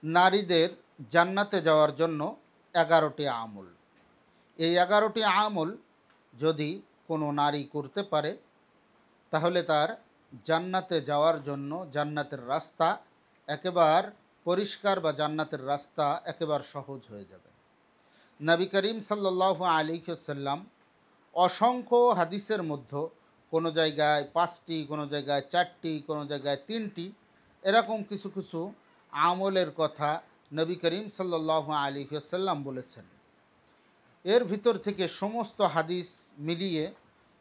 নারীদের জান্নাতে যাওয়ার জন্য 11টি আমল। এই 11টি আমল যদি কোনো নারী করতে পারে তাহলে তার জান্নাতে যাওয়ার জন্য জান্নাতের রাস্তা একেবারে পরিষ্কার বা জান্নাতের রাস্তা একেবারে সহজ হয়ে যাবে। নবী করিম সাল্লাল্লাহু আলাইহি ওয়াসাল্লাম অসংখ্য হাদিসের মধ্যে কোনো জায়গায় 5টি, কোনো জায়গায় 4টি, কোনো জায়গায় 3টি এরকম কিছু কিছু আমলের কথা নবী করিম সাল্লাল্লাহু আলাইহি ওয়াসাল্লাম বলেছেন। এর ভিতর থেকে সমস্ত হাদিস মিলিয়ে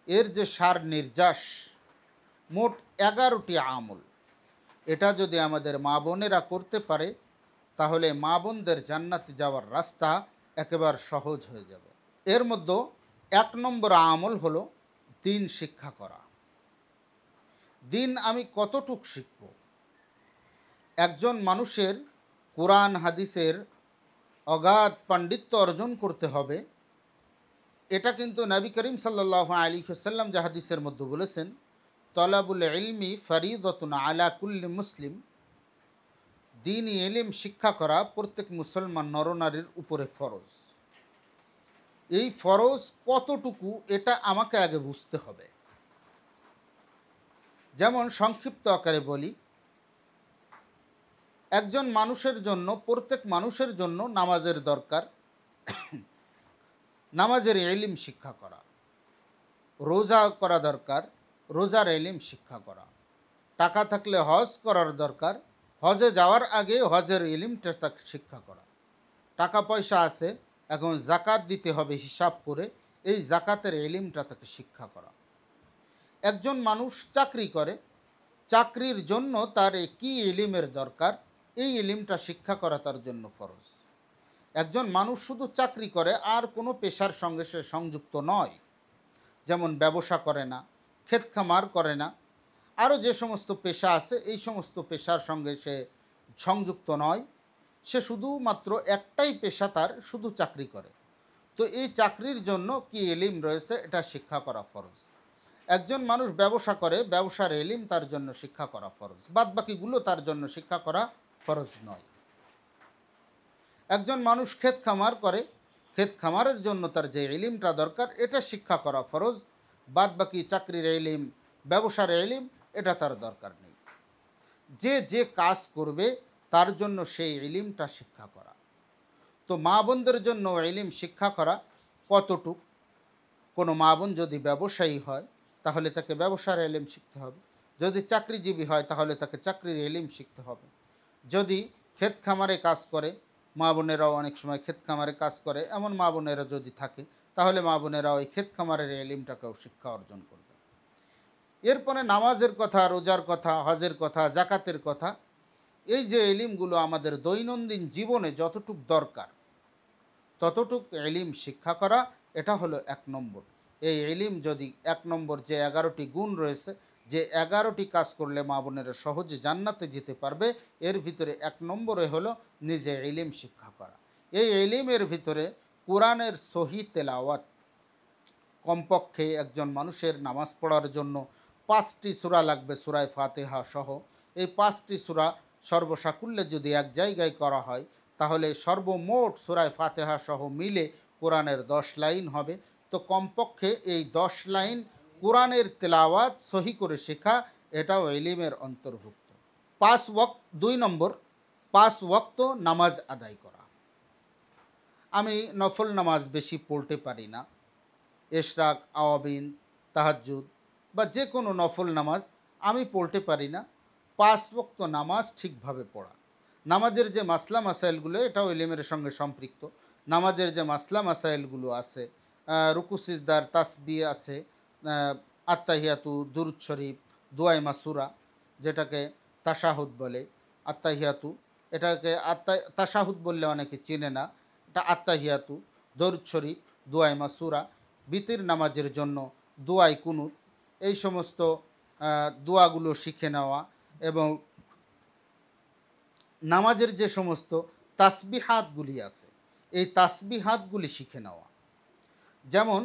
এর যে সার নির্যাস মোট 11টি আমল, এটা যদি আমাদের মা বোনেরা করতে পারে তাহলে মা বোনদের জান্নাতে যাওয়ার রাস্তা একেবারে সহজ হয়ে যাবে। এর মধ্যে 1 নম্বর আমল হলো দিন শিক্ষা করা। দিন আমি কতটুক শিখব? একজন মানুষের কোরআন হাদিসের অগাধ পাণ্ডিত্য অর্জন করতে হবে। এটা কিন্তু নবী করিম সাল্লাল্লাহু আলাইহি ওয়াসাল্লাম যে হাদিসের মধ্যে বলেছেন, তলাবুল ইলমি ফরিদাতুন আলা কুল্লি মুসলিম, দ্বীনি ইলম শিক্ষা করা প্রত্যেক মুসলমান নরনারীর উপরে ফরজ। এই ফরজ কতটুকু এটা আমাকে আগে বুঝতে হবে। যেমন সংক্ষিপ্ত আকারে বলি, একজন মানুষের জন্য, প্রত্যেক মানুষের জন্য নামাজের দরকার, নামাজের ইলম শিক্ষা করা। রোজা করা দরকার, রোজার ইলম শিক্ষা করা। টাকা থাকলে হজ করার দরকার, হজে যাওয়ার আগে হজের ইলমটা তাকে শিক্ষা করা। টাকা পয়সা আছে, এখন জাকাত দিতে হবে হিসাব করে, এই জাকাতের ইলমটা তাকে শিক্ষা করা। একজন মানুষ চাকরি করে, চাকরির জন্য তার কি ইলমের দরকার, এই ইলমটা শিক্ষা করা তার জন্য ফরজ। একজন মানুষ শুধু চাকরি করে আর কোনো পেশার সঙ্গে সে সংযুক্ত নয়, যেমন ব্যবসা করে না, ক্ষেত খামার করে না, আরও যে সমস্ত পেশা আছে এই সমস্ত পেশার সঙ্গে সে সংযুক্ত নয়, সে শুধুমাত্র একটাই পেশা, তার শুধু চাকরি করে, তো এই চাকরির জন্য কি ইলম রয়েছে এটা শিক্ষা করা ফরজ। একজন মানুষ ব্যবসা করে, ব্যবসার ইলম তার জন্য শিক্ষা করা ফরজ, বাদবাকিগুলো তার জন্য শিক্ষা করা ফরজ নয়। একজন মানুষ ক্ষেত খামার করে, ক্ষেত খামারের জন্য তার যে ইলমটা দরকার এটা শিক্ষা করা ফরজ, বাদবাকি চাকরির ইলম, ব্যবসার ইলম এটা তার দরকার নেই। যে যে কাজ করবে তার জন্য সেই ইলমটা শিক্ষা করা। তো মা বোনদের জন্য ইলম শিক্ষা করা কতটুক? কোনো মা বোন যদি ব্যবসায়ী হয় তাহলে তাকে ব্যবসার ইলম শিখতে হবে, যদি চাকরিজীবী হয় তাহলে তাকে চাকরির ইলম শিখতে হবে, যদি ক্ষেত খামারে কাজ করে, মা বোনেরাও অনেক সময় ক্ষেত খামারে কাজ করে, এমন মা বোনেরা যদি থাকে তাহলে মা বোনেরা ওই ক্ষেত খামারের ইলমটাকেও শিক্ষা অর্জন করবে। এরপরে নামাজের কথা, রোজার কথা, হজের কথা, জাকাতের কথা, এই যে ইলমগুলো আমাদের দৈনন্দিন জীবনে যতটুক দরকার ততটুক ইলম শিক্ষা করা, এটা হলো 1 নম্বর। এই ইলম যদি 1 নম্বর যে 11টি গুণ রয়েছে, যে 11টি কাজ করলে মা বোনেরা সহজে জান্নাতে যেতে পারবে, এর ভিতরে 1 নম্বরে হলো নিজে ইলম শিক্ষা করা। এই ইলমের ভিতরে কোরআনের সহি তেলাওয়াত, কমপক্ষে একজন মানুষের নামাজ পড়ার জন্য 5টি সূরা লাগবে, সূরা ফাতিহা সহ। এই 5টি সূরা সর্বসাকুল্যে যদি এক জায়গায় করা হয় তাহলে সর্বমোট সূরা ফাতিহা সহ মিলে কোরআনের 10 লাইন হবে। তো কমপক্ষে এই 10 লাইন কোরআনের তেলাওয়াত সহি করে শেখা, এটাও ইলমের অন্তর্ভুক্ত। 2 নম্বর 5 ওয়াক্ত নামাজ আদায় করা। আমি নফল নামাজ বেশি পড়তে পারি না, ইশরাক, আওয়াবিন, তাহাজ্জুদ বা যে কোনো নফল নামাজ আমি পড়তে পারি না। 5 ওয়াক্ত নামাজ ঠিকভাবে পড়া, নামাজের যে মাসলা মাসাইলগুলো এটাও ইলমের সঙ্গে সম্পৃক্ত। নামাজের যে মাসলা মাসাইলগুলো আছে, রুকু সিজদার তাসবিহ আছে, আত্তাহিয়াতু, দুরূদ শরীফ, দুআয়ে মাসুরা, যেটাকে তাশাহুদ বলে, আত্তাহিয়াতু, এটাকে তাশাহুদ বললে অনেকে চেনে না, এটা আত্তাহিয়াতু, দরুদ শরীফ, দুআয়ে মাসুরা, বিতির নামাজের জন্য দুআয়ে কুনুত, এই সমস্ত দোয়াগুলো শিখে নেওয়া এবং নামাজের যে সমস্ত তাসবিহাতগুলি আছে এই তাসবিহাতগুলি শিখে নেওয়া। যেমন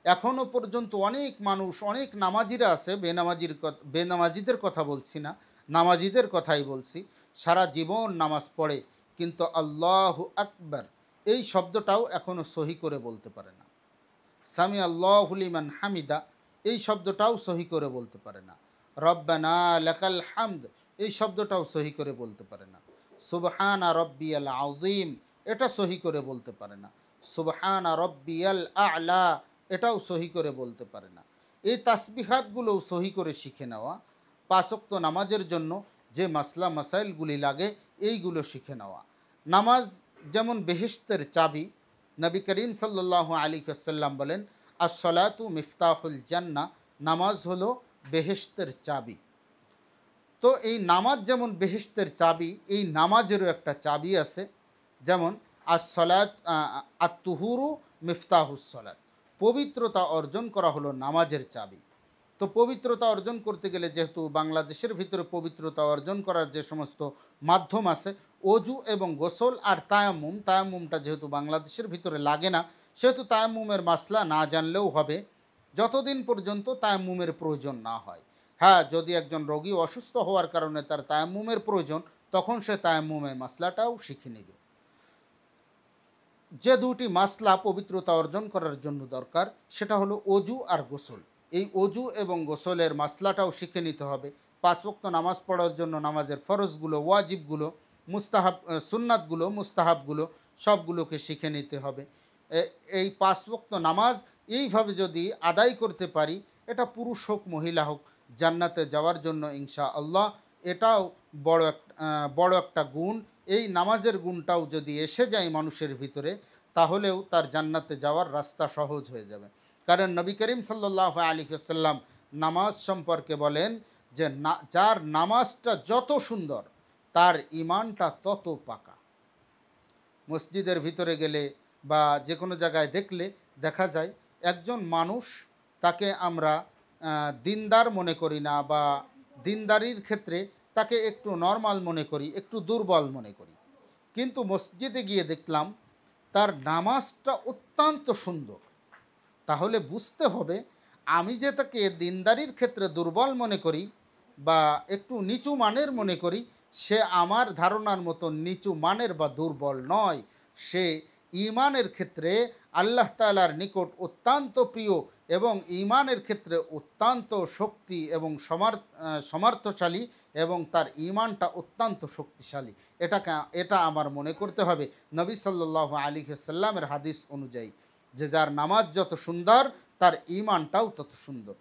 এখনও পর্যন্ত অনেক মানুষ, অনেক নামাজিরা আছে, বেনামাজিদের কথা বলছি না, নামাজিদের কথাই বলছি, সারা জীবন নামাজ পড়ে কিন্তু আল্লাহু আকবার এই শব্দটাও এখনও সহি করে বলতে পারে না। সামি আল্লাহু লিমান হামিদা এই শব্দটাও সহি করে বলতে পারে না। রব্বানা লাকাল হামদ এই শব্দটাও সহি করে বলতে পারে না। সুবহানা রব্বিয়াল আযীম এটা সহি করে বলতে পারে না। সুবহানা রব্বিয়াল আ'লা এটাও সহি করে বলতে পারে না। এই তাসবিহাতগুলোও সহি করে শিখে নেওয়া, পাঁচ ওয়াক্ত নামাজের জন্য যে মাসলা মাসাইলগুলি লাগে এইগুলো শিখে নেওয়া। নামাজ যেমন বেহেশতের চাবি, নবী করিম সাল্লাল্লাহু আলাইহি ওয়াসাল্লাম বলেন আস-সালাতু মিফতাহুল জান্নাহ, নামাজ হলো বেহেশতের চাবি। তো এই নামাজ যেমন বেহেশতের চাবি, এই নামাজেরও একটা চাবি আছে। যেমন আস-সালাত আত-তুহুরু মিফতাহুস সালাত, পবিত্রতা অর্জন করা হলো নামাজের চাবি। তো পবিত্রতা অর্জন করতে গেলে যেহেতু বাংলাদেশের ভিতরে পবিত্রতা অর্জন করার যে সমস্ত মাধ্যম আছে, অজু এবং গোসল আর তায়াম্মুম, তায়াম্মুমটা যেহেতু বাংলাদেশের ভিতরে লাগে না, সেহেতু তায়াম্মুমের মাসলা না জানলেও হবে যতদিন পর্যন্ত তায়াম্মুমের প্রয়োজন না হয়। হ্যাঁ, যদি একজন রোগী অসুস্থ হওয়ার কারণে তার তায়াম্মুমের প্রয়োজন, তখন সে তায়াম্মুমের মাসলাটাও শিখে নেবে। যে দুটি মাসলা পবিত্রতা অর্জন করার জন্য দরকার সেটা হলো অজু আর গোসল। এই অজু এবং গোসলের মাসলাটাও শিখে নিতে হবে। পাঁচ ওয়াক্ত নামাজ পড়ার জন্য নামাজের ফরজগুলো, ওয়াজিবগুলো, মুস্তাহাব, সুন্নাতগুলো, মুস্তাহাবগুলো সবগুলোকে শিখে নিতে হবে। এই পাঁচ ওয়াক্ত নামাজ এইভাবে যদি আদায় করতে পারি, এটা পুরুষ হোক মহিলা হোক, জান্নাতে যাওয়ার জন্য ইনশাআল্লাহ এটাও বড় একটা গুণ। এই নামাজের গুণটাও যদি এসে যায় মানুষের ভিতরে, তাহলেও তার জান্নাতে যাওয়ার রাস্তা সহজ হয়ে যাবে। কারণ নবী করিম সাল্লাল্লাহু আলাইহি ওয়াসাল্লাম নামাজ সম্পর্কে বলেন যে যার নামাজটা যত সুন্দর তার ঈমানটা তত পাকা। মসজিদের ভিতরে গেলে বা যে কোনো জায়গায় দেখলে দেখা যায় একজন মানুষ, তাকে আমরা দিনদার মনে করি না, বা দিনদারির ক্ষেত্রে তাকে একটু নরমাল মনে করি, একটু দুর্বল মনে করি। কিন্তু মসজিদে গিয়ে দেখলাম তার নামাজটা অত্যন্ত সুন্দর। তাহলে বুঝতে হবে, আমি যে তাকে দিনদারির ক্ষেত্রে দুর্বল মনে করি বা একটু নিচু মানের মনে করি, সে আমার ধারণার মতো নিচু মানের বা দুর্বল নয়। সে ঈমানের ক্ষেত্রে আল্লাহ তাআলার নিকট অত্যন্ত প্রিয় এবং ঈমানের ক্ষেত্রে অত্যন্ত শক্তি এবং সমর্থশালী, এবং তার ঈমানটা অত্যন্ত শক্তিশালী। এটা আমার মনে করতে হবে নবী সাল্লাল্লাহু আলাইহি ওয়াসাল্লামের হাদিস অনুযায়ী, যে যার নামাজ যত সুন্দর তার ঈমানটাও তত সুন্দর।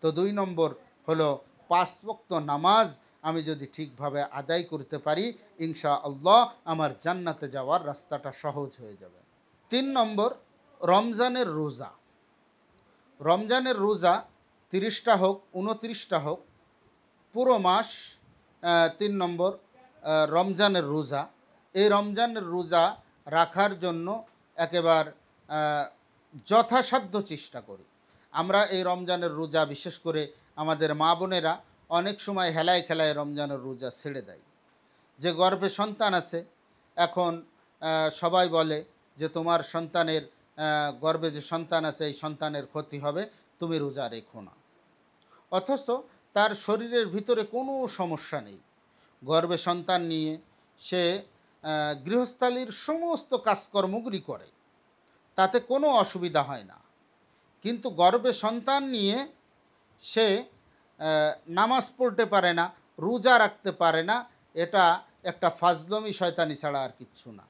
তো 2 নম্বর হলো পাঁচ ওয়াক্ত নামাজ আমি যদি ঠিকভাবে আদায় করতে পারি, ইনশাআল্লাহ আমার জান্নাতে যাওয়ার রাস্তাটা সহজ হয়ে যাবে। 3 নম্বর রমজানের রোজা। রমজানের রোজা 30টা হোক 29টা হোক, পুরো মাস 3 নম্বর রমজানের রোজা। এই রমজানের রোজা রাখার জন্য একেবারে যথাসাধ্য চেষ্টা করি। আমরা এই রমজানের রোজা, বিশেষ করে আমাদের মা বোনেরা অনেক সময় হেলায় খেলায় রমজানের রোজা ছেড়ে দেয়। যে গর্ভে সন্তান আছে, এখন সবাই বলে যে তোমার সন্তানের গর্ভে যে সন্তান আছে এই সন্তানের ক্ষতি হবে, তুমি রোজা রেখো না। অথচ তার শরীরের ভিতরে কোনো সমস্যা নেই। গর্ভে সন্তান নিয়ে সে গৃহস্থালির সমস্ত কাজকর্মগুলি করে, তাতে কোনো অসুবিধা হয় না। কিন্তু গর্ভে সন্তান নিয়ে সে নামাজ পড়তে পারে না, রোজা রাখতে পারে না, এটা একটা ফাজলমি শয়তানি ছাড়া আর কিচ্ছু না।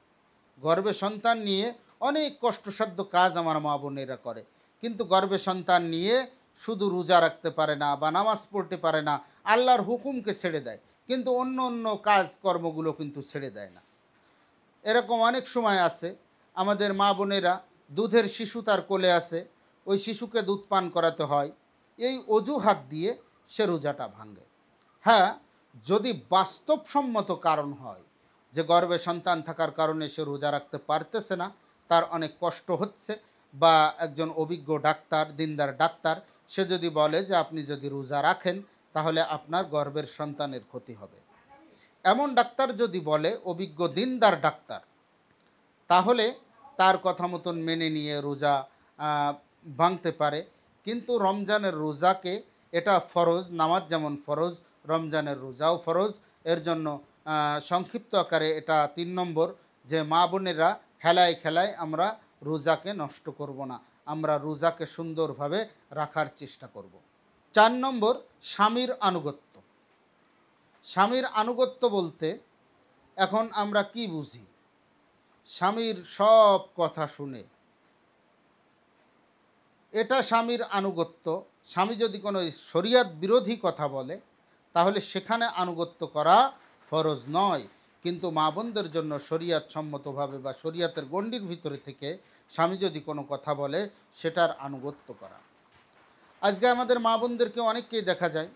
গর্ভে সন্তান নিয়ে অনেক কষ্টসাধ্য কাজ আমার মা বোনেরা করে, কিন্তু গর্ভে সন্তান নিয়ে শুধু রোজা রাখতে পারে না বা নামাজ পড়তে পারে না, আল্লাহর হুকুমকে ছেড়ে দেয়, কিন্তু অন্য অন্য কাজকর্মগুলো কিন্তু ছেড়ে দেয় না। এরকম অনেক সময় আছে আমাদের মা বোনেরা, দুধের শিশু তার কোলে আছে, ওই শিশুকে দুধ পান করাতে হয়, এই অজুহাত দিয়ে সে রোজাটা ভাঙে। হ্যাঁ, যদি বাস্তবসম্মত কারণ হয় যে গর্ভে সন্তান থাকার কারণে সে রোজা রাখতে পারতেছে না, তার অনেক কষ্ট হচ্ছে, বা একজন অভিজ্ঞ ডাক্তার, দিনদার ডাক্তার, সে যদি বলে যে আপনি যদি রোজা রাখেন তাহলে আপনার গর্ভের সন্তানের ক্ষতি হবে, এমন ডাক্তার যদি বলে, অভিজ্ঞ দিনদার ডাক্তার, তাহলে তার কথা মতন মেনে নিয়ে রোজা ভাঙতে পারে। কিন্তু রমজানের রোজাকে, এটা ফরজ, নামাজ যেমন ফরজ রমজানের রোজাও ফরজ। এর জন্য সংক্ষিপ্ত আকারে এটা ৩ নম্বর, যে মা বোনেরা হেলায় খেলায় আমরা রোজাকে নষ্ট করব না, আমরা রোজাকে সুন্দরভাবে রাখার চেষ্টা করব। ৪ নম্বর, স্বামীর আনুগত্য। স্বামীর আনুগত্য বলতে এখন আমরা কি বুঝি? স্বামীর সব কথা শুনে, এটা স্বামীর আনুগত্য। স্বামী যদি কোনো শরিয়ত বিরোধী কথা বলে তাহলে সেখানে আনুগত্য করা ফরজ নয়, কিন্তু মা বোনদের জন্য শরিয়ত সম্মতভাবে বা শরিয়তের গণ্ডির ভিতরে থেকে স্বামী যদি কোনো কথা বলে সেটার আনুগত্য করা। আজকে আমাদের মা বোনদেরকে অনেককেই দেখা যায়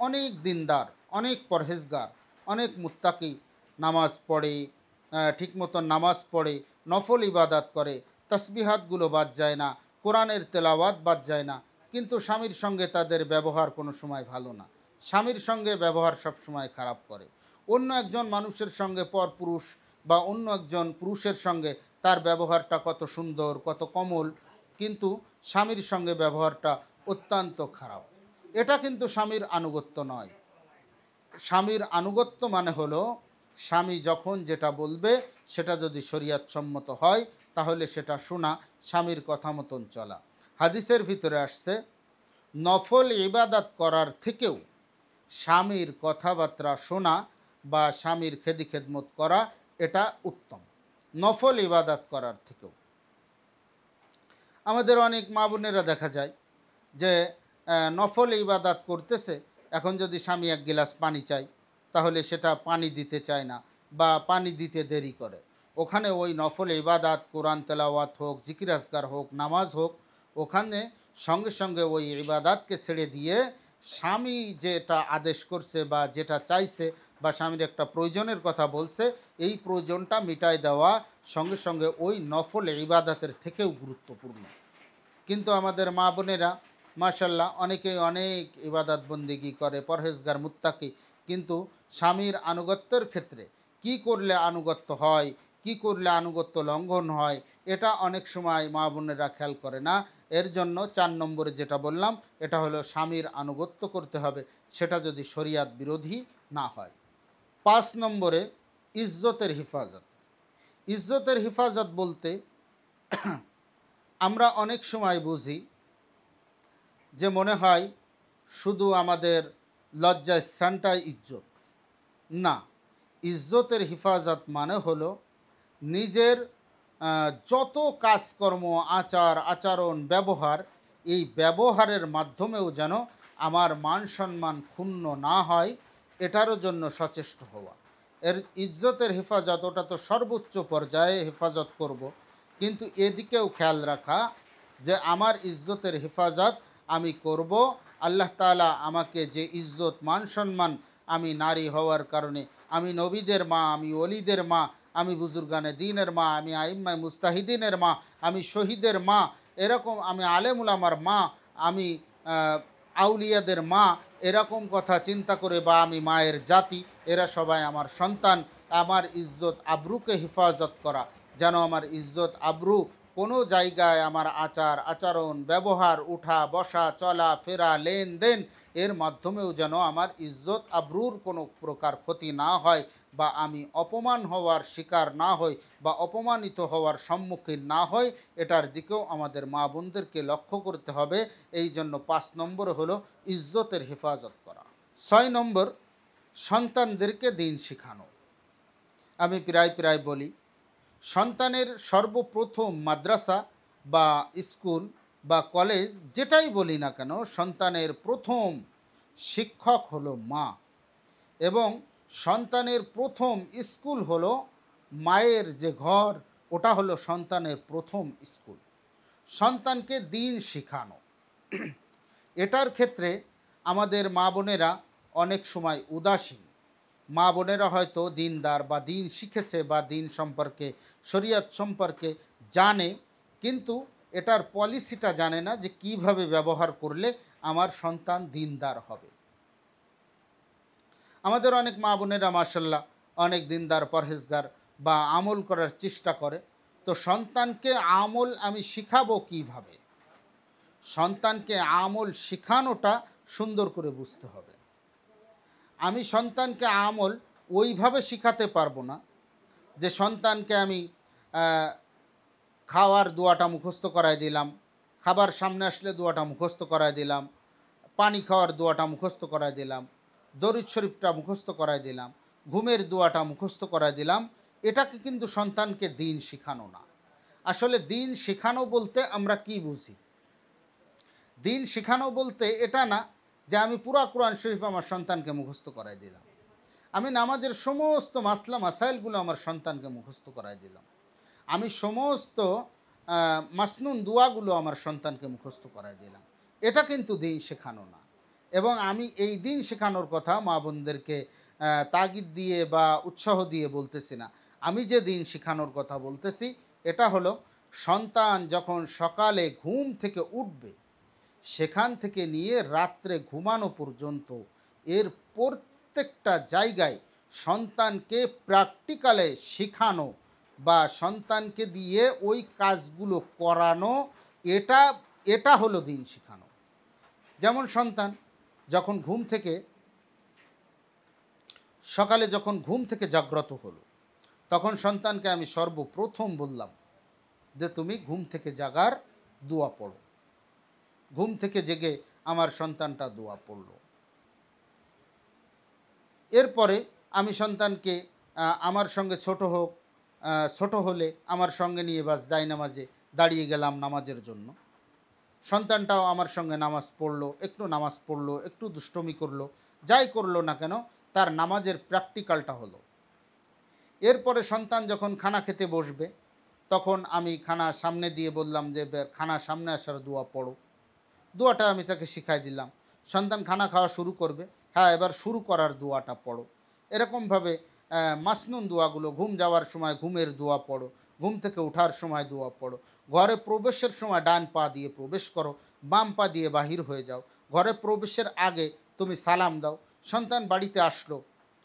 অনেক দিনদার, অনেক পরহেজগার, অনেক মুত্তাকি, নামাজ পড়ে, ঠিকমতো নামাজ পড়ে, নফল ইবাদাত করে, তসবিহাতগুলো বাদ যায় না, কোরআনের তেলাওয়াত বাদ যায় না, কিন্তু স্বামীর সঙ্গে তাদের ব্যবহার কোনো সময় ভালো না, স্বামীর সঙ্গে ব্যবহার সব সময় খারাপ করে। অন্য একজন মানুষের সঙ্গে পরপুরুষ বা অন্য একজন পুরুষের সঙ্গে তার ব্যবহারটা কত সুন্দর, কত কোমল, কিন্তু স্বামীর সঙ্গে ব্যবহারটা অত্যন্ত খারাপ। এটা কিন্তু স্বামীর আনুগত্য নয়। স্বামীর আনুগত্য মানে হলো স্বামী যখন যেটা বলবে সেটা যদি শরিয়ত সম্মত হয় তাহলে সেটা শোনা, স্বামীর কথা মতন চলা। হাদিসের ভিতরে আসছে নফল ইবাদত করার থেকেও স্বামীর কথাবার্তা শোনা বা স্বামীর খেদি খেদমত করা এটা উত্তম, নফল ইবাদত করার থেকেও। আমাদের অনেক মা বোনেরা দেখা যায় যে নফল ইবাদত করতেছে, এখন যদি স্বামী এক গিলাস পানি চায় তাহলে সেটা পানি দিতে চায় না বা পানি দিতে দেরি করে। ওখানে ওই নফল ইবাদত, কোরআন তেলাওয়াত হোক, জিকির আজকার হোক, নামাজ হোক, ওখানে সঙ্গে সঙ্গে ওই ইবাদতকে ছেড়ে দিয়ে স্বামী যেটা আদেশ করছে বা যেটা চাইছে বা স্বামীর একটা প্রয়োজনের কথা বলছে, এই প্রয়োজনটা মিটায় দেওয়া সঙ্গে সঙ্গে ওই নফল ইবাদতের থেকেও গুরুত্বপূর্ণ। কিন্তু আমাদের মা বোনেরা মাশাল্লাহ অনেকেই অনেক ইবাদত বন্দিগি করে, পরহেজগার, মুত্তাকি, কিন্তু স্বামীর আনুগত্যের ক্ষেত্রে কি করলে আনুগত্য হয়, কি করলে আনুগত্য লঙ্ঘন হয়, এটা অনেক সময় মা বোনেরা খেয়াল করে না। এর জন্য ৪ নম্বরে যেটা বললাম এটা হলো স্বামীর আনুগত্য করতে হবে, সেটা যদি শরিয়াত বিরোধী না হয়। ৫ নম্বরে ইজ্জতের হেফাজত। ইজ্জতের হেফাজত বলতে আমরা অনেক সময় বুঝি যে মনে হয় শুধু আমাদের লজ্জাস্থানটাই ইজ্জত। না, ইজ্জতের হেফাজত মানে হলো নিজের যত কাজকর্ম, আচার আচরণ, ব্যবহার, এই ব্যবহারের মাধ্যমেও যেন আমার মান সম্মান ক্ষুণ্ণ না হয়, এটারও জন্য সচেষ্ট হওয়া। এর ইজ্জতের হেফাজত ওটা তো সর্বোচ্চ পর্যায়ে হেফাজত করব, কিন্তু এদিকেও খেয়াল রাখা যে আমার ইজ্জতের হেফাজত আমি করব। আল্লাহ তাআলা আমাকে যে ইজ্জত, মান সম্মান, আমি নারী হওয়ার কারণে, আমি নবীদের মা, আমি ওলিদের মা, আমি বুজুর্গানে দ্বীনের মা, আমি আইম্মায়ে মুস্তাহিদিনের মা, আমি শহীদের মা, এরকম আমি আলেম উলামার মা, আমি আউলিয়াদের মা, এরকম কথা চিন্তা করে, বা আমি মায়ের জাতি, এরা সবাই আমার সন্তান, আমার ইজ্জত আবরুকে হেফাজত করা, যেন আমার ইজ্জত আবরু কোনো জায়গায় আমার আচার আচরণ, ব্যবহার, উঠা বসা, চলা ফেরা, লেনদেন, এর মাধ্যমেও যেন আমার ইজ্জত আবরুর কোনো প্রকার ক্ষতি না হয়, বা আমি অপমান হওয়ার শিকার না হই, বা অপমানিত হওয়ার সম্মুখীন না হই, এটার দিকেও আমাদের মা বোনদেরকে লক্ষ্য করতে হবে। এই জন্য ৫ নম্বর হলো ইজ্জতের হেফাজত করা। ৬ নম্বর, সন্তানদেরকে দিন শেখানো। আমি প্রায় বলি, সন্তানের সর্বপ্রথম মাদ্রাসা বা স্কুল বা কলেজ যেটাই বলি না কেন, সন্তানের প্রথম শিক্ষক হলো মা, এবং সন্তানের প্রথম স্কুল হলো মায়ের যে ঘর, ওটা হলো সন্তানের প্রথম স্কুল। সন্তানকে দিন শেখানো, এটার ক্ষেত্রে আমাদের মা বোনেরা অনেক সময় উদাসীন। মা বোনেরা হয়তো দিনদার বা দিন শিখেছে বা দিন সম্পর্কে, শরিয়ত সম্পর্কে জানে, কিন্তু এটার পলিসিটা জানে না যে কিভাবে ব্যবহার করলে আমার সন্তান দিনদার হবে। আমাদের অনেক মা বোনেরা মাশাল্লাহ অনেক দিনদার, পরহেজগার বা আমল করার চেষ্টা করে, তো সন্তানকে আমল আমি শিখাবো কিভাবে? সন্তানকে আমল শেখানোটা সুন্দর করে বুঝতে হবে। আমি সন্তানকে আমল ওইভাবে শিখাতে পারবো না যে সন্তানকে আমি খাওয়ার দোয়াটা মুখস্থ করায় দিলাম, খাবার সামনে আসলে দোয়াটা মুখস্থ করায় দিলাম, পানি খাওয়ার দোয়াটা মুখস্থ করায় দিলাম, দরুদ শরীফটা মুখস্থ করায় দিলাম, ঘুমের দোয়াটা মুখস্থ করায় দিলাম। এটাকে কিন্তু সন্তানকে দিন শেখানো না। আসলে দিন শেখানো বলতে আমরা কি বুঝি? দিন শেখানো বলতে এটা না যে আমি পুরা কোরআন শরীফ আমার সন্তানকে মুখস্থ করায় দিলাম, আমি নামাজের সমস্ত মাসলা মাসাইলগুলো আমার সন্তানকে মুখস্থ করায় দিলাম, আমি সমস্ত মাসনুন দোয়াগুলো আমার সন্তানকে মুখস্থ করায় দিলাম। এটা কিন্তু দিন শেখানো না। এবং আমি এই দিন শেখানোর কথা মা বোনদেরকে তাগিদ দিয়ে বা উৎসাহ দিয়ে বলতেছি না। আমি যে দিন শেখানোর কথা বলতেছি এটা হলো সন্তান যখন সকালে ঘুম থেকে উঠবে সেখান থেকে নিয়ে রাত্রে ঘুমানো পর্যন্ত এর প্রত্যেকটা জায়গায় সন্তানকে প্র্যাকটিক্যালে শেখানো বা সন্তানকে দিয়ে ওই কাজগুলো করানো, এটা এটা হলো দিন শেখানো। যেমন সন্তান যখন সকালে যখন ঘুম থেকে জাগ্রত হলো তখন সন্তানকে আমি সর্বপ্রথম বললাম যে তুমি ঘুম থেকে জাগার দোয়া পড়ো। ঘুম থেকে জেগে আমার সন্তানটা দোয়া পড়ল। এরপরে আমি সন্তানকে আমার সঙ্গে ছোট হলে আমার সঙ্গে নিয়ে বাস নামাজে দাঁড়িয়ে গেলাম নামাজের জন্য। সন্তানটাও আমার সঙ্গে নামাজ পড়লো, একটু দুষ্টমি করলো, যাই করলো না কেন তার নামাজের প্র্যাকটিক্যালটা হলো। এরপরে সন্তান যখন খানা খেতে বসবে তখন আমি খানা সামনে দিয়ে বললাম যে খানা সামনে আসার দোয়া পড়ো। দোয়াটা আমি তাকে শিখাই দিলাম। সন্তান খানা খাওয়া শুরু করবে, হ্যাঁ এবার শুরু করার দোয়াটা পড়ো। এরকমভাবে মাসনুন দোয়াগুলো, ঘুম যাওয়ার সময় ঘুমের দোয়া পড়ো, ঘুম থেকে ওঠার সময় দোয়া পড়ো, ঘরে প্রবেশের সময় ডান পা দিয়ে প্রবেশ করো, বাম পা দিয়ে বাহির হয়ে যাও, ঘরে প্রবেশের আগে তুমি সালাম দাও। সন্তান বাড়িতে আসলো,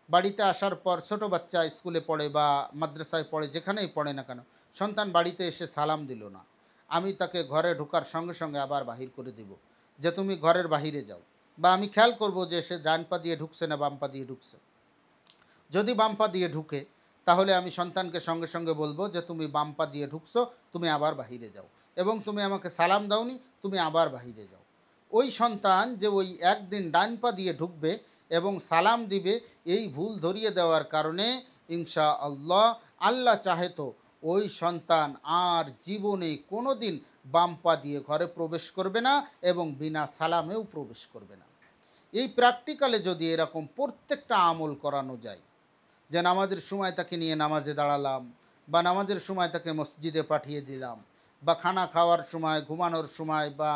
বাড়িতে আসার পর ছোটো বাচ্চা স্কুলে পড়ে বা মাদ্রাসায় পড়ে, যেখানেই পড়ে না কেন, সন্তান বাড়িতে এসে সালাম দিল না, আমি তাকে ঘরে ঢোকার সঙ্গে সঙ্গে আবার বাহির করে দিব যে তুমি ঘরের বাহিরে যাও। বা আমি খেয়াল করব যে সে ডান পা দিয়ে ঢুকছে না বাম পা দিয়ে ঢুকছে। যদি বাম পা দিয়ে ঢুকে তাহলে আমি সন্তানকে সঙ্গে সঙ্গে বলবো যে তুমি বাম পা দিয়ে ঢুকছো, তুমি আবার বাহিরে যাও, এবং তুমি আমাকে সালাম দাওনি, তুমি আবার বাহিরে যাও। ওই সন্তান যে ওই একদিন ডান পা দিয়ে ঢুকবে এবং সালাম দিবে, এই ভুল ধরিয়ে দেওয়ার কারণে ইনশাআল্লাহ আল্লাহ চাহে তো ওই সন্তান আর জীবনে কোনো দিন বাম পা দিয়ে ঘরে প্রবেশ করবে না এবং বিনা সালামেও প্রবেশ করবে না। এই প্র্যাকটিক্যালে যদি এরকম প্রত্যেকটা আমল করানো যায়, যে নামাজের সময় তাকে নিয়ে নামাজে দাঁড়ালাম, বা নামাজের সময় তাকে মসজিদে পাঠিয়ে দিলাম, বা খানা খাওয়ার সময়, ঘুমানোর সময়, বা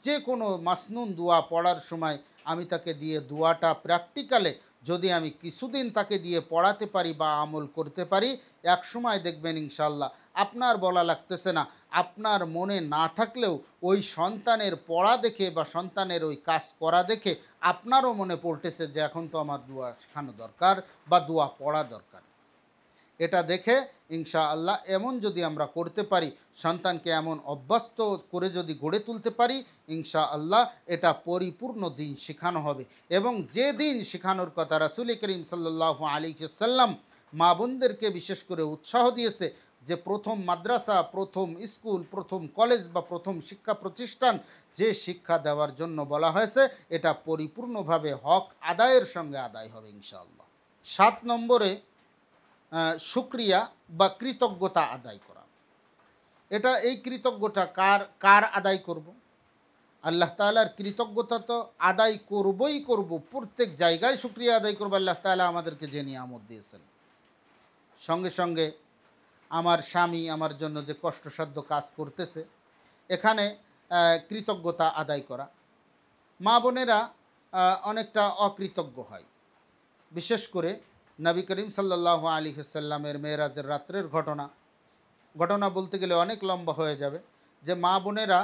যে কোনো মাসনুন দোয়া পড়ার সময় আমি তাকে দিয়ে দোয়াটা প্র্যাকটিক্যালে যদি আমি কিছুদিন তাকে দিয়ে পড়াতে পারি বা আমল করতে পারি, এক সময় দেখবেন ইনশাল্লাহ আপনার বলা লাগতেছে না, আপনার মনে না থাকলেও ওই সন্তানের পড়া দেখে বা সন্তানের ওই কাজ করা দেখে আপনারও মনে পড়তেছে যে এখন তো আমার দোয়া শেখানো দরকার বা দোয়া পড়া দরকার। এটা দেখে ইনশাআল্লাহ এমন যদি আমরা করতে পারি, সন্তানকে এমন অভ্যস্ত করে যদি গড়ে তুলতে পারি, ইনশাআল্লাহ এটা পরিপূর্ণ দিন শেখানো হবে। এবং যে দিন শেখানোর কথা রাসূল করিম সাল্লাল্লাহু আলাইহি ওয়াসাল্লাম মা বোনদেরকে বিশেষ করে উৎসাহ দিয়েছে যে প্রথম মাদ্রাসা, প্রথম স্কুল, প্রথম কলেজ বা প্রথম শিক্ষা প্রতিষ্ঠান যে শিক্ষা দেওয়ার জন্য বলা হয়েছে, এটা পরিপূর্ণভাবে হক আদায়ের সঙ্গে আদায় হবে ইনশাআল্লাহ। 7 নম্বরে শুকরিয়া বা কৃতজ্ঞতা আদায় করা। এই কৃতজ্ঞতা কার আদায় করব? আল্লাহ তাআলার কৃতজ্ঞতা তো আদায় করবই করব, প্রত্যেক জায়গায় শুকরিয়া আদায় করব আল্লাহ তাআলা আমাদেরকে যে নিয়ামত দিয়েছেন। সঙ্গে সঙ্গে আমার স্বামী আমার জন্য যে কষ্টসাধ্য কাজ করতেছে, এখানে কৃতজ্ঞতা আদায় করা। মা বোনেরা অনেকটা অকৃতজ্ঞ হয়, বিশেষ করে নবী করিম সাল্লাল্লাহু আলাইহি ওয়াসাল্লামের মেরাজের রাত্রের ঘটনা বলতে গেলে অনেক লম্বা হয়ে যাবে, যে মা বোনেরা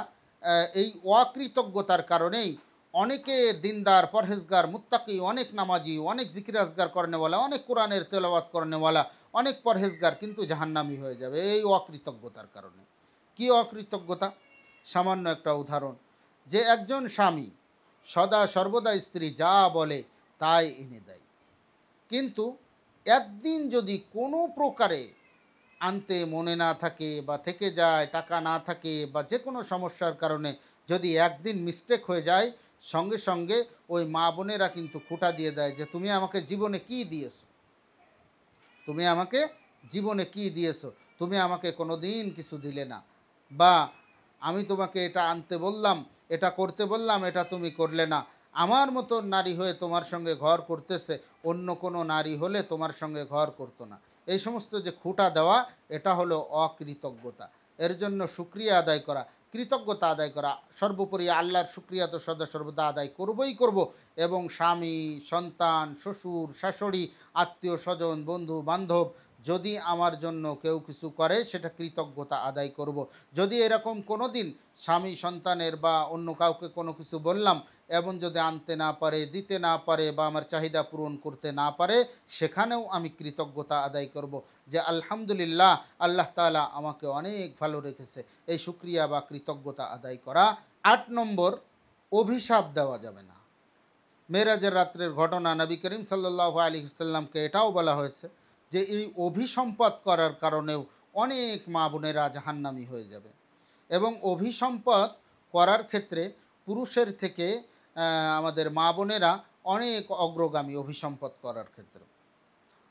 এই অকৃতজ্ঞতার কারণেই অনেকে দিনদার, পরহেজগার, মুত্তাকি, অনেক নামাজি, অনেক জিকির আজগার করেনেওয়ালা, অনেক কোরআনের তেলাওয়াত করেনেওয়ালা, অনেক পরহেজগার কিন্তু জাহান্নামী হয়ে যাবে এই অকৃতজ্ঞতার কারণে। কি অকৃতজ্ঞতা? সামান্য একটা উদাহরণ, যে একজন স্বামী সদা সর্বদা স্ত্রী যা বলে তাই এনে দেয়, কিন্তু একদিন যদি কোনো প্রকারে আনতে মনে না থাকে বা থেকে যায়, টাকা না থাকে বা যে কোনো সমস্যার কারণে যদি একদিন মিস্টেক হয়ে যায়, সঙ্গে সঙ্গে ওই মা বোনেরা কিন্তু খোঁটা দিয়ে দেয় যে তুমি আমাকে জীবনে কি দিয়েছো, তুমি আমাকে জীবনে কি দিয়েছো, তুমি আমাকে কোনো দিন কিছু দিলে না, বা আমি তোমাকে এটা আনতে বললাম, এটা করতে বললাম, এটা তুমি করলে না, আমার মতো নারী হয়ে তোমার সঙ্গে ঘর করতেছে, অন্য কোনো নারী হলে তোমার সঙ্গে ঘর করতো না। এই সমস্ত যে খুঁটা দেওয়া, এটা হলো অকৃতজ্ঞতা। এর জন্য শুকরিয়া আদায় করা, কৃতজ্ঞতা আদায় করা, সর্বোপরি আল্লাহর শুকরিয়া তো সদা সর্বদা আদায় করবই করব, এবং স্বামী, সন্তান, শ্বশুর শাশুড়ি, আত্মীয় স্বজন, বন্ধু বান্ধব যদি আমার জন্য কেউ কিছু করে সেটা কৃতজ্ঞতা আদায় করব। যদি এরকম কোনো দিন স্বামী সন্তানের বা অন্য কাউকে কোনো কিছু বললাম, এবং যদি আনতে না পারে, দিতে না পারে বা আমার চাহিদা পূরণ করতে না পারে, সেখানেও আমি কৃতজ্ঞতা আদায় করব যে আলহামদুলিল্লাহ, আল্লাহ তাআলা আমাকে অনেক ভালো রেখেছে। এই শুকরিয়া বা কৃতজ্ঞতা আদায় করা। ৮ নম্বর, অভিশাপ দেওয়া যাবে না। মেরাজের রাত্রের ঘটনা, নবী করিম সাল্লাল্লাহু আলাইহি ওয়াসাল্লামকে এটাও বলা হয়েছে যে এই অভিসম্পদ করার কারণেও অনেক মা বোনেরা জাহান্নামী হয়ে যাবে। এবং অভিসম্পদ করার ক্ষেত্রে পুরুষের থেকে আমাদের মা বোনেরা অনেক অগ্রগামী অভিসম্পদ করার ক্ষেত্রে।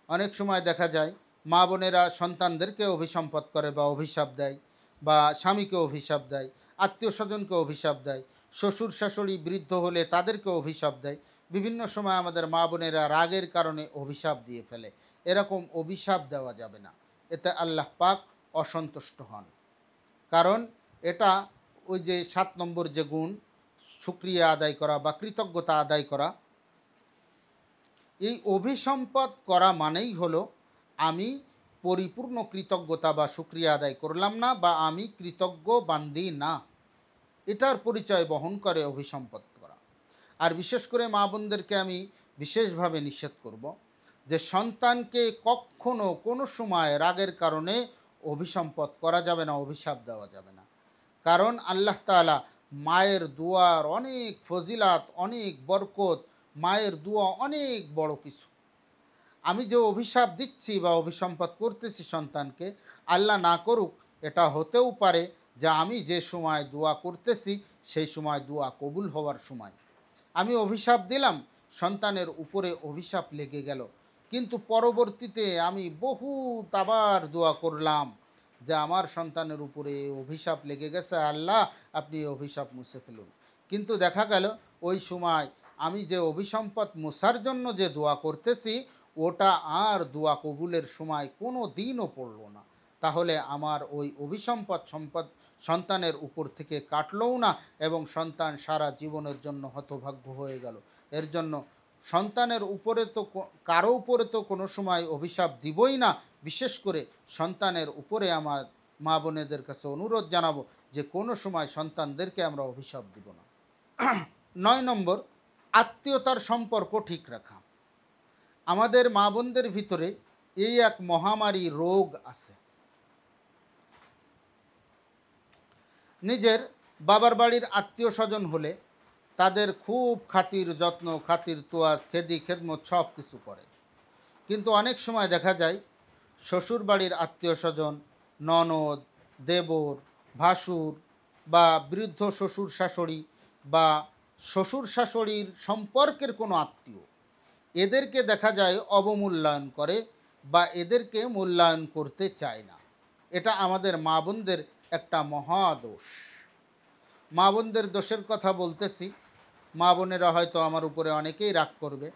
অনেক সময় দেখা যায় মা বোনেরা সন্তানদেরকে অভিসম্পদ করে বা অভিশাপ দেয়, বা স্বামীকে অভিশাপ দেয়, আত্মীয় স্বজনকে অভিশাপ দেয়, শ্বশুর শাশুড়ি বৃদ্ধ হলে তাদেরকে অভিশাপ দেয়। বিভিন্ন সময় আমাদের মা বোনেরা রাগের কারণে অভিশাপ দিয়ে ফেলে। এরকম অভিশাপ দেওয়া যাবে না, এতে আল্লাহ পাক অসন্তুষ্ট হন। কারণ এটা ওই যে ৭ নম্বর যে গুণ, শুকরিয়া আদায় করা বা কৃতজ্ঞতা আদায় করা, এই অভিসম্পদ করা মানেই হলো আমি পরিপূর্ণ কৃতজ্ঞতা বা শুকরিয়া আদায় করলাম না, বা আমি কৃতজ্ঞ বান্দি না, এটার পরিচয় বহন করে অভিসম্পদ করা। আর বিশেষ করে মা বোনদেরকে আমি বিশেষভাবে নিষেধ করব যে সন্তানকে কখনো কোনো সময় রাগের কারণে অভিসম্পদ করা যাবে না, অভিশাপ দেওয়া যাবে না। কারণ আল্লাহ তাআলা মায়ের দুয়ার অনেক ফজিলাত, অনেক বরকত, মায়ের দোয়া অনেক বড় কিছু। আমি যে অভিশাপ দিচ্ছি বা অভিসম্পদ করতেছি সন্তানকে, আল্লাহ না করুক, এটা হতেও পারে যে আমি যে সময় দোয়া করতেছি সেই সময় দোয়া কবুল হওয়ার সময়। আমি অভিশাপ দিলাম, সন্তানের উপরে অভিশাপ লেগে গেল, কিন্তু পরবর্তীতে আমি বহুত আবার দোয়া করলাম যে আমার সন্তানের উপরে অভিশাপ লেগে গেছে, আল্লাহ আপনি অভিশাপ মুছে ফেলুন। কিন্তু দেখা গেল ওই সময় আমি যে অভিসম্পদ মোছার জন্য যে দোয়া করতেছি, ওটা আর দোয়া কবুলের সময় কোনো দিনও পড়ল না। তাহলে আমার ওই অভিসম্পদ সন্তানের উপর থেকে কাটলও না, এবং সন্তান সারা জীবনের জন্য হতভাগ্য হয়ে গেল। এর জন্য সন্তানের উপরে তো কারো উপরে তো কোনো সময় অভিশাপ দিবই না। বিশেষ করে সন্তানের উপরে আমার মা বোনেদের কাছে অনুরোধ জানাবো যে কোনো সময় সন্তানদেরকে আমরা অভিশাপ দিব না। ৯ নম্বর, আত্মীয়তার সম্পর্ক ঠিক রাখা। আমাদের মা বোনদের ভিতরে এই এক মহামারী রোগ আছে। নিজের বাবার বাড়ির আত্মীয় স্বজন হলে তাদের খুব খাতির যত্ন, খাতির তোয়াজ, খেদি খেদমত সব কিছু করে। কিন্তু অনেক সময় দেখা যায় শ্বশুর বাড়ির আত্মীয় স্বজন, ননদ, দেবর, ভাসুর বা বৃদ্ধ শ্বশুর শাশুড়ি বা শ্বশুর শাশুড়ির সম্পর্কের কোনো আত্মীয়, এদেরকে দেখা যায় অবমূল্যায়ন করে বা এদেরকে মূল্যায়ন করতে চায় না। এটা আমাদের মা বোনদের একটা মহাদোষ। মা বোনদের দোষের কথা বলতেছি, মা বোনেরা হয়তো আমার উপরে অনেকেই রাগ করবে,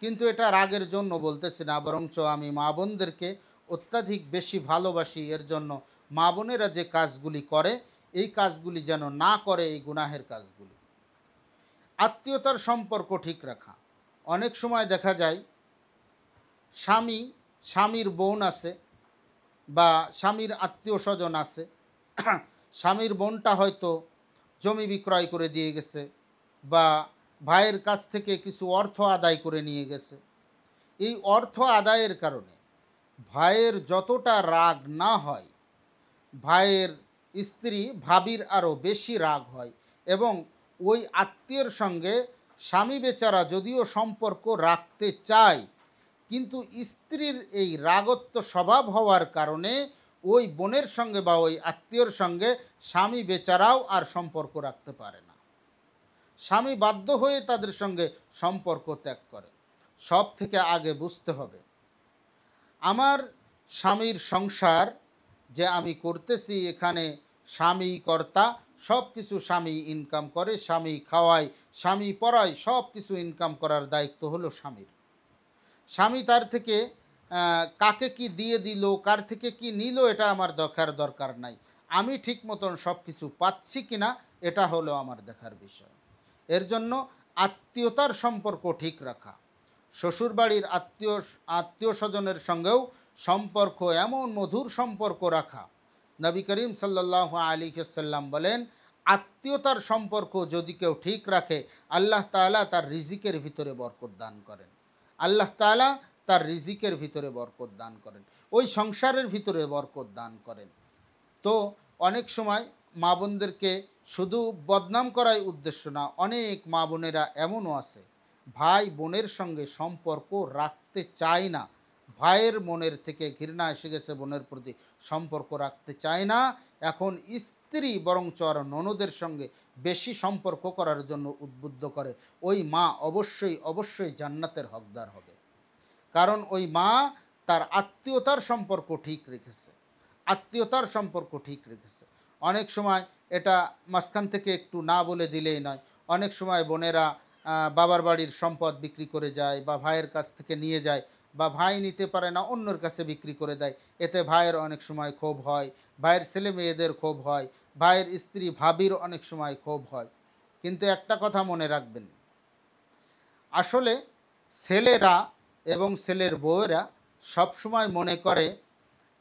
কিন্তু এটা রাগের জন্য বলতেছি না, বরঞ্চ আমি মা বোনদেরকে অত্যাধিক বেশি ভালোবাসি। এর জন্য মা বোনেরা যে কাজগুলি করে, এই কাজগুলি যেন না করে, এই গুনাহের কাজগুলি। আত্মীয়তার সম্পর্ক ঠিক রাখা। অনেক সময় দেখা যায় স্বামীর বোন আছে বা স্বামীর আত্মীয় স্বজন আছে, স্বামীর বোনটা হয়তো জমি বিক্রয় করে দিয়ে গেছে বা ভাইয়ের কাছ থেকে কিছু অর্থ আদায় করে নিয়ে গেছে। এই অর্থ আদায়ের কারণে ভাইয়ের যতটা রাগ না হয়, ভাইয়ের স্ত্রী ভাবির আরও বেশি রাগ হয়, এবং ওই আত্মীয়ের সঙ্গে স্বামী বেচারা যদিও সম্পর্ক রাখতে চায়, কিন্তু স্ত্রীর এই রাগত্ব স্বভাব হওয়ার কারণে ওই বোনের সঙ্গে বা ওই আত্মীয়র সঙ্গে স্বামী বেচারাও আর সম্পর্ক রাখতে পারে না। স্বামী বাধ্য হয়ে তাদের সঙ্গে সম্পর্ক ত্যাগ করে। সব থেকে আগে বুঝতে হবে আমার স্বামীর সংসার যে আমি করতেছি, এখানে স্বামী কর্তা, সব কিছু স্বামী ইনকাম করে, স্বামী খাওয়ায়, স্বামী পড়ায়, সব কিছু ইনকাম করার দায়িত্ব হলো স্বামীর। স্বামী তার থেকে কাকে কি দিয়ে দিল, কার থেকে কি নিল, এটা আমার দরকার নাই। আমি ঠিক মতন সব কিছু পাচ্ছি কিনা এটা হলো আমার দেখার বিষয়। এর জন্য আত্মীয়তার সম্পর্ক ঠিক রাখা, শ্বশুরবাড়ির আত্মীয় স্বজনের সঙ্গেও সম্পর্ক এমন মধুর সম্পর্ক রাখা। নবী করিম সাল্লাল্লাহু আলাইহি ওয়াসাল্লাম বলেন, আত্মীয়তার সম্পর্ক যদি কেউ ঠিক রাখে, আল্লাহ তাআলা তার রিজিকের ভিতরে বরকত দান করেন। আল্লাহ তাআলা তার রিজিকের ভিতরে বরকত দান করেন, ওই সংসারের ভিতরে বরকত দান করেন। তো অনেক সময় মা বোনদেরকে শুধু বদনাম করাই উদ্দেশ্য না, অনেক মা বোনেরা এমনও আছে ভাই বোনের সঙ্গে সম্পর্ক রাখতে চায় না, ভাইয়ের মনের থেকে ঘৃণা এসে গেছে বোনের প্রতি, সম্পর্ক রাখতে চায় না। এখন স্ত্রী বরঞ্চ আর ননদের সঙ্গে বেশি সম্পর্ক করার জন্য উদ্বুদ্ধ করে। ওই মা অবশ্যই জান্নাতের হকদার হবে, কারণ ওই মা তার আত্মীয়তার সম্পর্ক ঠিক রেখেছে, আত্মীয়তার সম্পর্ক ঠিক রেখেছে। অনেক সময় এটা মাঝখান থেকে একটু না বলে দিলেই নয়, অনেক সময় বোনেরা বাবার বাড়ির সম্পদ বিক্রি করে যায় বা ভাইয়ের কাছ থেকে নিয়ে যায়, বা ভাই নিতে পারে না অন্যর কাছে বিক্রি করে দেয়। এতে ভাইয়ের অনেক সময় ক্ষোভ হয়, ভাইয়ের ছেলে মেয়েদের ক্ষোভ হয়, ভাইয়ের স্ত্রী ভাবির অনেক সময় ক্ষোভ হয়। কিন্তু একটা কথা মনে রাখবেন, আসলে ছেলেরা এবং ছেলের বউয়েরা সবসময় মনে করে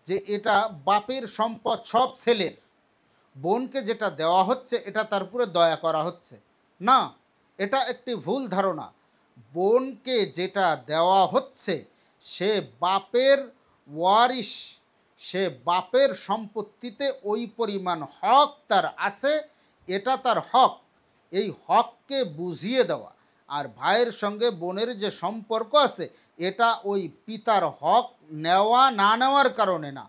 যে এটা বাপের সম্পদ, সব ছেলের, বোনকে যেটা দেওয়া হচ্ছে এটা তার উপরে দয়া করা হচ্ছে। না, এটা একটি ভুল ধারণা। বোনকে যেটা দেওয়া হচ্ছে সে বাপের ওয়ারিশ, সে বাপের সম্পত্তিতে ওই পরিমাণ হক তার আছে, এটা তার হক। এই হককে বুঝিয়ে দেওয়া। আর ভাইয়ের সঙ্গে বোনের যে সম্পর্ক আছে এটা ওই পিতার হক নেওয়া না নেওয়ার কারণে না,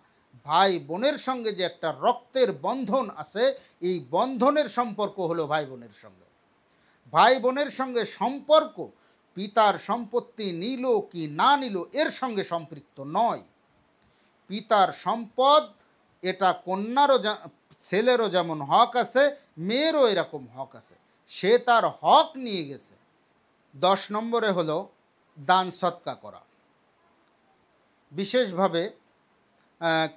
ভাই বোনের সঙ্গে যে একটা রক্তের বন্ধন আছে, এই বন্ধনের সম্পর্ক হলো ভাই বোনের সঙ্গে। ভাই বোনের সঙ্গে সম্পর্ক পিতার সম্পত্তি নিল কি না নিল এর সঙ্গে সম্পৃক্ত নয়। পিতার সম্পদ এটা কন্যারও, ছেলেরও যেমন হক আছে, মেয়েরও এরকম হক আছে, সে তার হক নিয়ে গেছে। 10 নম্বরে হলো দান সৎকা করা। বিশেষভাবে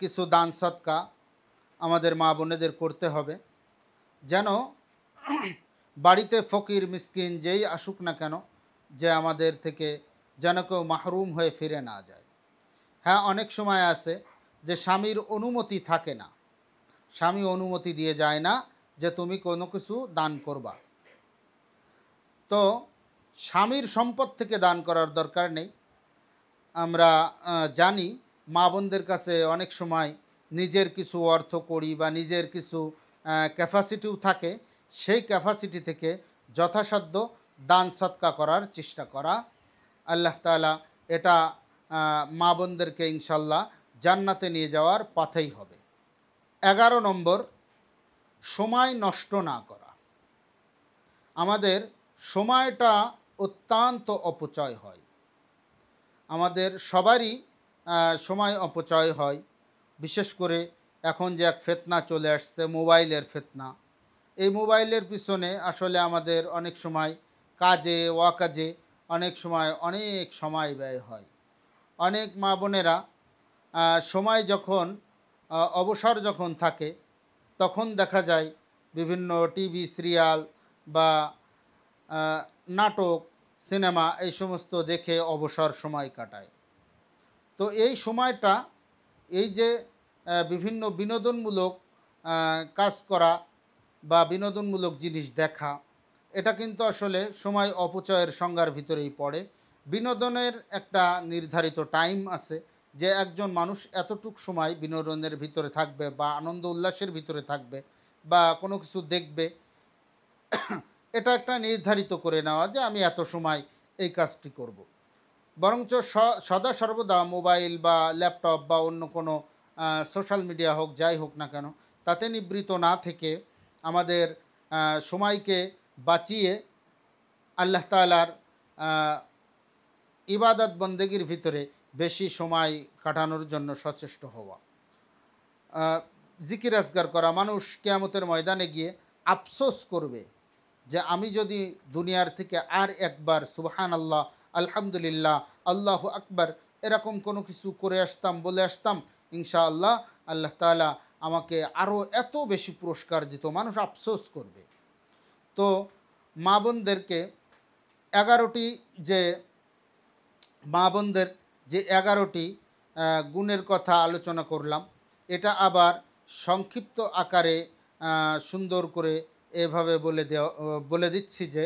কিছু দান সৎকা আমাদের মা বোনেদের করতে হবে, যেন বাড়িতে ফকির মিসকিন যেই আসুক না কেন, যে আমাদের থেকে যেন কেউ মাহরুম হয়ে ফিরে না যায়। হ্যাঁ, অনেক সময় আছে যে স্বামীর অনুমতি থাকে না, স্বামী অনুমতি দিয়ে যায় না যে তুমি কোনো কিছু দান করবা। তো স্বামীর সম্পদ থেকে দান করার দরকার নেই। আমরা জানি মা বোনদের কাছে অনেক সময় নিজের কিছু অর্থ করি বা নিজের কিছু ক্যাপাসিটিও থাকে, সেই ক্যাপাসিটি থেকে যথাসাধ্য দান সৎকা করার চেষ্টা করা। আল্লাহ তাআলা এটা মা বোনদেরকে ইনশাল্লাহ জান্নাতে নিয়ে যাওয়ার পথেই হবে। 11 নম্বর, সময় নষ্ট না করা। আমাদের সময়টা অত্যন্ত অপচয় হয়, আমাদের সবারই সময় অপচয় হয়। বিশেষ করে এখন যে এক ফিতনা চলে আসছে, মোবাইলের ফিতনা, এই মোবাইলের পিছনে আসলে আমাদের অনেক সময় কাজে ওয়াকাজে অনেক সময় ব্যয় হয়। অনেক মা বোনেরা সময় যখন অবসর যখন থাকে তখন দেখা যায় বিভিন্ন টিভি সিরিয়াল বা নাটক সিনেমা এই সমস্ত দেখে অবসর সময় কাটায়। তো এই সময়টা, এই যে বিভিন্ন বিনোদনমূলক কাজ করা বা বিনোদনমূলক জিনিস দেখা, এটা কিন্তু আসলে সময় অপচয়ের সংজ্ঞার ভিতরেই পড়ে। বিনোদনের একটা নির্ধারিত টাইম আছে যে একজন মানুষ এতটুক সময় বিনোদনের ভিতরে থাকবে বা আনন্দ উল্লাসের ভিতরে থাকবে বা কোনো কিছু দেখবে, এটা একটা নির্ধারিত করে নেওয়া যে আমি এত সময় এই কাজটি করব। বরঞ্চ সদা সর্বদা মোবাইল বা ল্যাপটপ বা অন্য কোনো সোশ্যাল মিডিয়া হোক, যাই হোক না কেন, তাতে নিবৃত না থেকে আমাদের সময়কে বাঁচিয়ে আল্লাহ তাআলার ইবাদত বন্দেগীর ভিতরে বেশি সময় কাটানোর জন্য সচেষ্ট হওয়া। জিকির আজগার করা। মানুষ কিয়ামতের ময়দানে গিয়ে আফসোস করবে যে আমি যদি দুনিয়ার থেকে আর একবার সুবহানাল্লাহ, আলহামদুলিল্লাহ, আল্লাহু আকবার এরকম কোনো কিছু করে আসতাম, বলে আসতাম, ইনশাআল্লাহ আল্লাহ তাআলা আমাকে আরও এত বেশি পুরস্কার দিত। মানুষ আফসোস করবে। তো মা বোনদেরকে 11টি যে মা বোনদের যে 11টি গুণের কথা আলোচনা করলাম, এটা আবার সংক্ষিপ্ত আকারে সুন্দর করে এভাবে বলে দিচ্ছি যে